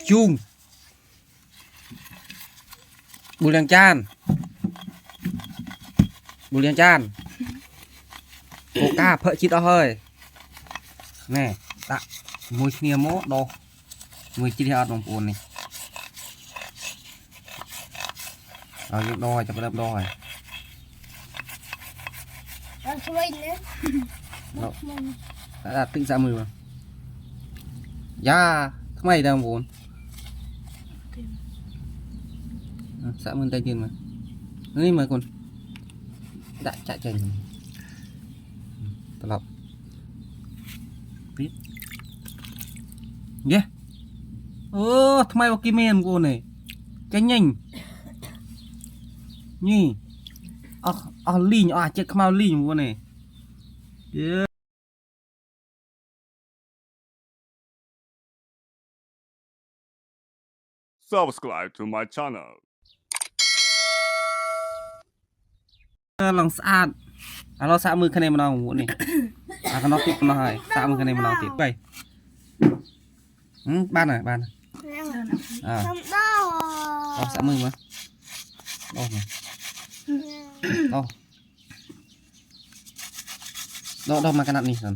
chung bù liang chan ô ca phợ chít đó hơi nè tạ mùi kia mốt đồ mùi chít theo đồng buồn này rồi những đôi cho đâm đôi đã tinh ra mùi mà ya mày đang buồn xã mơn tay tiền màนี่mà còn đã chạy chạy tập biết ghêทำไมว่ากิเมนกูเนี่ยchạy nhanhนี่เอาลีนเจ็ดขมาวลีนกูเนี่ยSubscribe to my channel. ลองสะอาดเราสะมือคะแนนมันเอาหัวนี่ก็นอกติดมันให้สะมือคะแนนมันเอาติดไปบ้านไหนบ้านเอาสะมือมาโอ้มาโดมาขนาดนี้สิ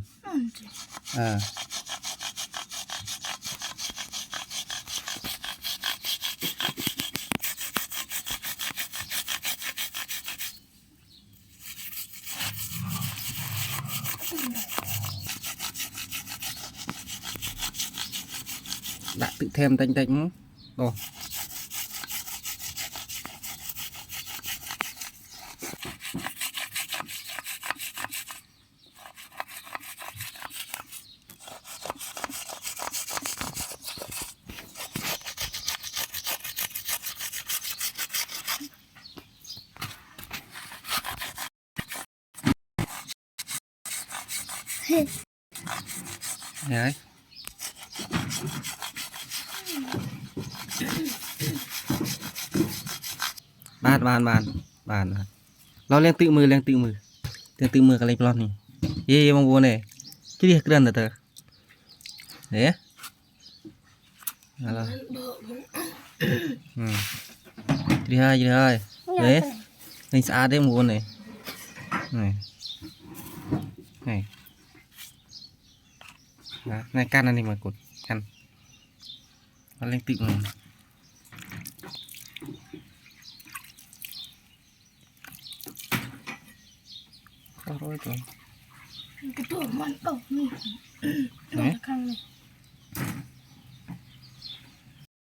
đã tự thêm tanh tanh rồi đấy bàn lo lên tự mưa cái lấy plon này ye mong buồn này cái gì keren được đấy là đi hai đấy mình xa đấy buồn này này can này mà cột can nó lên tự mình rồi cái đồ món bầu